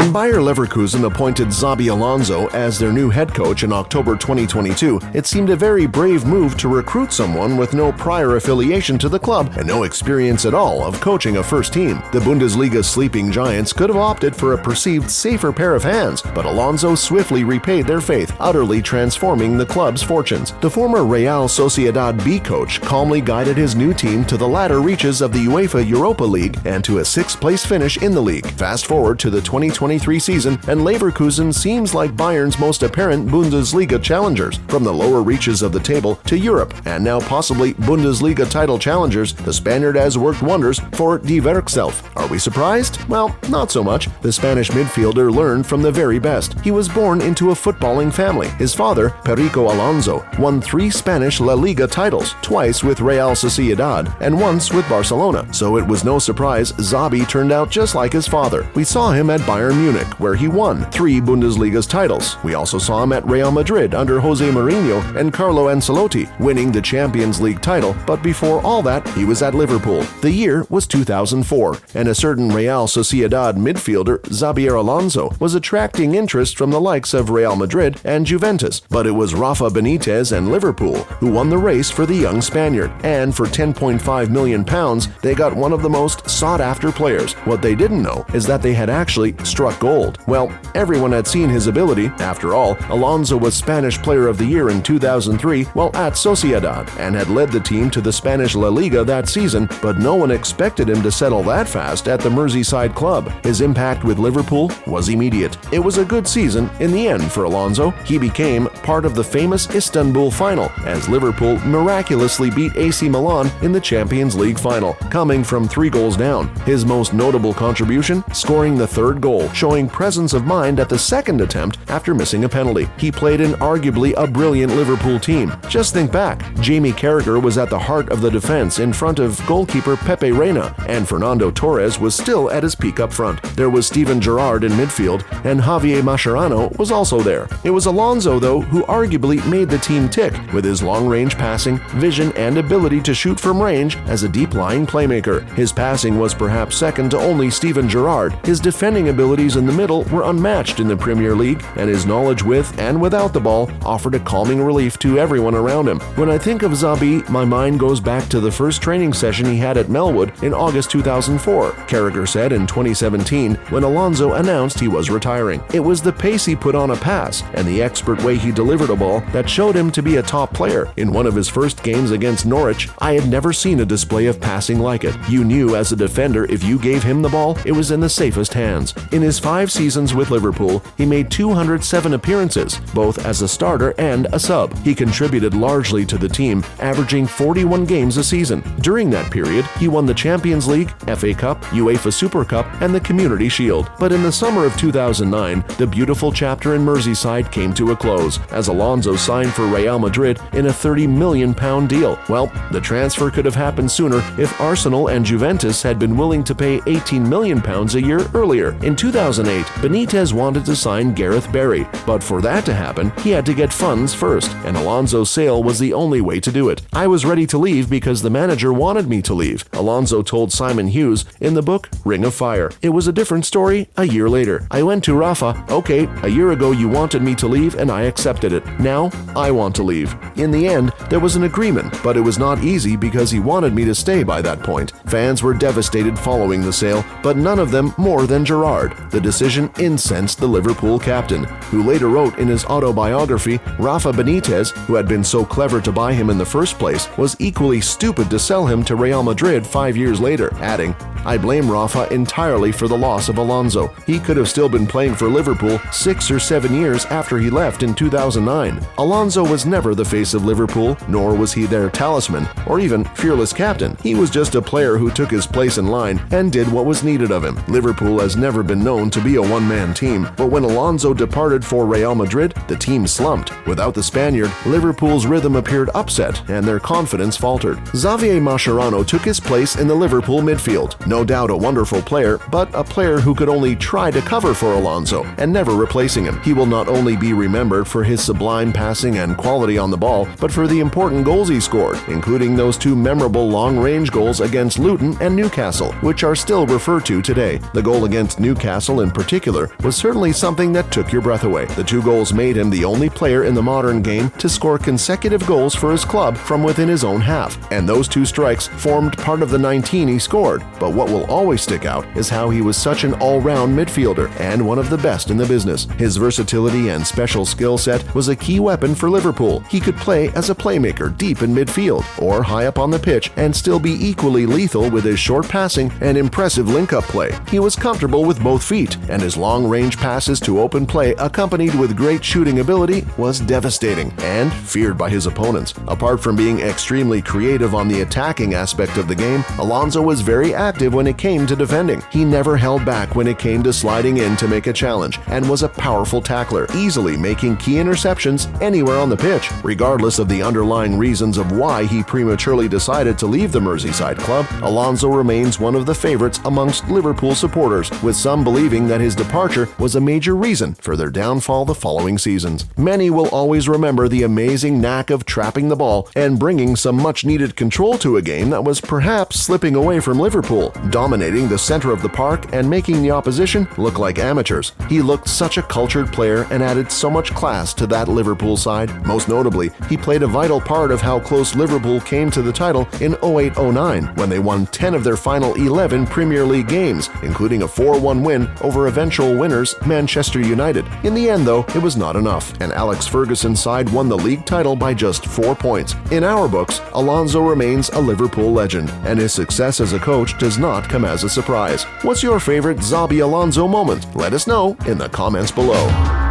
When Bayer Leverkusen appointed Xabi Alonso as their new head coach in October 2022, it seemed a very brave move to recruit someone with no prior affiliation to the club and no experience at all of coaching a first team. The Bundesliga's sleeping giants could have opted for a perceived safer pair of hands, but Alonso swiftly repaid their faith, utterly transforming the club's fortunes. The former Real Sociedad B coach calmly guided his new team to the latter reaches of the UEFA Europa League and to a sixth-place finish in the league. Fast forward to the 2023 season, and Leverkusen seems like Bayern's most apparent Bundesliga challengers. From the lower reaches of the table to Europe, and now possibly Bundesliga title challengers, the Spaniard has worked wonders for Die Werkself. Are we surprised? Well, not so much. The Spanish midfielder learned from the very best. He was born into a footballing family. His father, Perico Alonso, won 3 Spanish La Liga titles, twice with Real Sociedad and once with Barcelona. So it was no surprise Xabi turned out just like his father. We saw him at Bayern Munich, where he won 3 Bundesliga's titles. We also saw him at Real Madrid under Jose Mourinho and Carlo Ancelotti, winning the Champions League title, but before all that, he was at Liverpool. The year was 2004, and a certain Real Sociedad midfielder, Xabi Alonso, was attracting interest from the likes of Real Madrid and Juventus, but it was Rafa Benitez and Liverpool who won the race for the young Spaniard, and for £10.5 million, they got one of the most sought-after players. What they didn't know is that they had actually struck gold. Well, everyone had seen his ability. After all, Alonso was Spanish Player of the Year in 2003 while at Sociedad and had led the team to the Spanish La Liga that season, but no one expected him to settle that fast at the Merseyside club. His impact with Liverpool was immediate. It was a good season in the end for Alonso. He became part of the famous Istanbul final as Liverpool miraculously beat AC Milan in the Champions League final, coming from 3 goals down. His most notable contribution? Scoring the 3rd goal, showing presence of mind at the 2nd attempt after missing a penalty. He played in arguably a brilliant Liverpool team. Just think back. Jamie Carragher was at the heart of the defense in front of goalkeeper Pepe Reina, and Fernando Torres was still at his peak up front. There was Steven Gerrard in midfield, and Javier Mascherano was also there. It was Alonso, though, who arguably made the team tick with his long-range passing, vision, and ability to shoot from range as a deep-lying playmaker. His passing was perhaps second to only Steven Gerrard. His defending abilities in the middle were unmatched in the Premier League, and his knowledge with and without the ball offered a calming relief to everyone around him. When I think of Xabi, my mind goes back to the first training session he had at Melwood in August 2004, Carragher said in 2017 when Alonso announced he was retiring. It was the pace he put on a pass and the expert way he delivered a ball that showed him to be a top player. In one of his first games against Norwich, I had never seen a display of passing like it. You knew as a defender if you gave him the ball, it was in the safest hands. In his 5 seasons with Liverpool, he made 207 appearances, both as a starter and a sub. He contributed largely to the team, averaging 41 games a season. During that period, he won the Champions League, FA Cup, UEFA Super Cup, and the Community Shield. But in the summer of 2009, the beautiful chapter in Merseyside came to a close, as Alonso signed for Real Madrid in a £30 million deal. Well, the transfer could have happened sooner if Arsenal and Juventus had been willing to pay £18 million a year earlier. In 2008, Benitez wanted to sign Gareth Barry, but for that to happen, he had to get funds first, and Alonso's sale was the only way to do it. I was ready to leave because the manager wanted me to leave, Alonso told Simon Hughes in the book Ring of Fire. It was a different story a year later. I went to Rafa, okay, a year ago you wanted me to leave and I accepted it. Now, I want to leave. In the end, there was an agreement, but it was not easy because he wanted me to stay by that point. Fans were devastated following the sale, but none of them more than Gerrard. The decision incensed the Liverpool captain, who later wrote in his autobiography, Rafa Benitez, who had been so clever to buy him in the first place, was equally stupid to sell him to Real Madrid 5 years later, adding, I blame Rafa entirely for the loss of Alonso. He could have still been playing for Liverpool 6 or 7 years after he left in 2009. Alonso was never the face of Liverpool, nor was he their talisman, or even fearless captain. He was just a player who took his place in line and did what was needed of him. Liverpool has never been known to be a one-man team, but when Alonso departed for Real Madrid, the team slumped. Without the Spaniard, Liverpool's rhythm appeared upset and their confidence faltered. Xavier Mascherano took his place in the Liverpool midfield. No doubt a wonderful player, but a player who could only try to cover for Alonso and never replacing him. He will not only be remembered for his sublime passing and quality on the ball, but for the important goals he scored, including those 2 memorable long-range goals against Luton and Newcastle, which are still referred to today. The goal against Newcastle goal in particular was certainly something that took your breath away. The 2 goals made him the only player in the modern game to score consecutive goals for his club from within his own half, and those 2 strikes formed part of the 19 he scored. But what will always stick out is how he was such an all-round midfielder and one of the best in the business. His versatility and special skill set was a key weapon for Liverpool. He could play as a playmaker deep in midfield or high up on the pitch and still be equally lethal with his short passing and impressive link-up play. He was comfortable with both feet, and his long-range passes to open play accompanied with great shooting ability was devastating and feared by his opponents. Apart from being extremely creative on the attacking aspect of the game, Alonso was very active when it came to defending. He never held back when it came to sliding in to make a challenge and was a powerful tackler, easily making key interceptions anywhere on the pitch. Regardless of the underlying reasons of why he prematurely decided to leave the Merseyside club, Alonso remains one of the favorites amongst Liverpool supporters, with some believing that his departure was a major reason for their downfall the following seasons. Many will always remember the amazing knack of trapping the ball and bringing some much-needed control to a game that was perhaps slipping away from Liverpool, dominating the center of the park and making the opposition look like amateurs. He looked such a cultured player and added so much class to that Liverpool side. Most notably, he played a vital part of how close Liverpool came to the title in 08-09, when they won 10 of their final 11 Premier League games, including a 4-1 win over eventual winners Manchester United. In the end, though, it was not enough, and Alex Ferguson's side won the league title by just 4 points. In our books, Alonso remains a Liverpool legend, and his success as a coach does not come as a surprise. What's your favorite Xabi Alonso moment? Let us know in the comments below.